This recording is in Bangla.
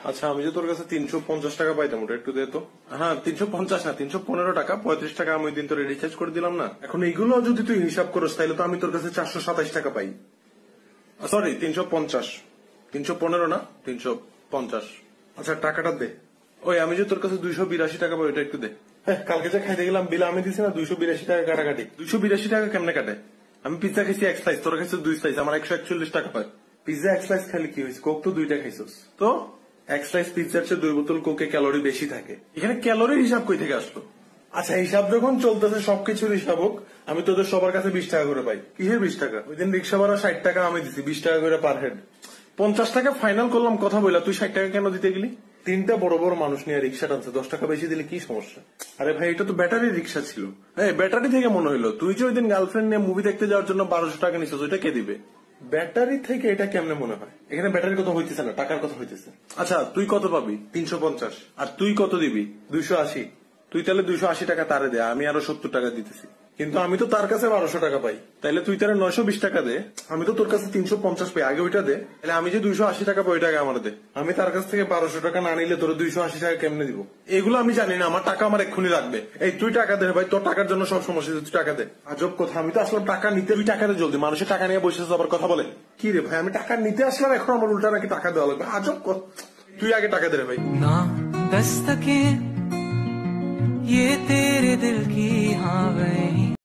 আচ্ছা আমি যে তোর কাছে 350 টাকা পাইতাম ওটা একটু দে তো। হ্যাঁ 350 না 315 টাকা, 35 টাকা আমি ওই দিন তোর রিচার্জ করে দিলাম না। এখন এইগুলো যদি তুই হিসাব করিস তাহলে তো আমি তোর কাছে 427 টাকা পাই। সরি 350, 315 না 350। আচ্ছা টাকাটা দে। ওই আমি যে তোর কাছে 282 টাকা পাই ওটা একটু দে। হ্যাঁ কালকে যে খাইতে গেলাম বিল আমি দিছি না 282 টাকা কাটাকাটি। 282 টাকা কেমনে কাটে? আমি পিজ্জা খাইছি 1 স্লাইস, তোর কাছে 2 স্লাইস, আমার 141 টাকা পায়। পিজ্জা 1 স্লাইস খালি কি হয়েছে? কোক তো 2টা খাইছস তো 1 স্লাইস পিজ্জার চেয়ে 2 বোতল কোকে ক্যালোরি বেশি থাকে। এখানে ক্যালোরির হিসাব কই থেকে আসলো? আচ্ছা হিসাব যখন চলতেছে সবকিছুর হিসাব হোক, আমি তোদের সবার কাছে 20 টাকা করে পাই। কিসের 20 টাকা? ওই দিন রিক্সা ভাড়া 60 টাকা আমি দিছি, 20 টাকা করে পার হেড। 50 টাকা ফাইনাল করলাম কথা বললা, তুই 60 টাকা কেন দিতে গেলি? 3টা বড় বড় মানুষ নিয়ে রিক্সা টানছে, 10 টাকা বেশি দিলে কি সমস্যা? আরে ভাই এটা তো ব্যাটারি রিক্সা ছিল। হ্যাঁ ব্যাটারি থেকে মনে হইলো তুই যে ওই দিন গার্লফ্রেন্ড নিয়ে মুভি দেখতে যাওয়ার জন্য 1200 টাকা নিছিস, ওইটা কে দিবে? ব্যাটারি থেকে এটা কেমনে মনে হয়? এখানে ব্যাটারির কথা হইতেছে না, টাকার কথা হইতেছে। আচ্ছা তুই কত পাবি? 350। আর তুই কত দিবি? 280। তুই তাহলে 280 টাকা তারে দে, আমি আরো 70 টাকা দিতেছি। কিন্তু আমি তো তার কাছে 1200 টাকা পাই, তাইলে তুই তারা 920 টাকা দে। আমি তো তোর কাছে 350 পাই, আগে ওইটা দে। তাহলে আমি যে 280 টাকা পাই ওই টাকা আমার দে। আমি তার কাছ থেকে 1200 টাকা না নিলে তোর 280 টাকা কেমনে দিব? এগুলো আমি জানি না, আমার টাকা আমার এক্ষুনি লাগবে। এই তুই টাকা দে ভাই, তোর টাকার জন্য সব সমস্যা, তুই টাকা দে। আজব কথা, আমি তো আসলাম টাকা নিতে, তুই টাকা দে জলদি। মানুষের টাকা নিয়ে বসে আবার কথা বলে কি রে ভাই? আমি টাকা নিতে আসলাম, এখন আমার উল্টা নাকি টাকা দেওয়া লাগবে? আজব কথা, তুই আগে টাকা দে রে ভাই। না दस्तके ये तेरे दिल की हाँ गए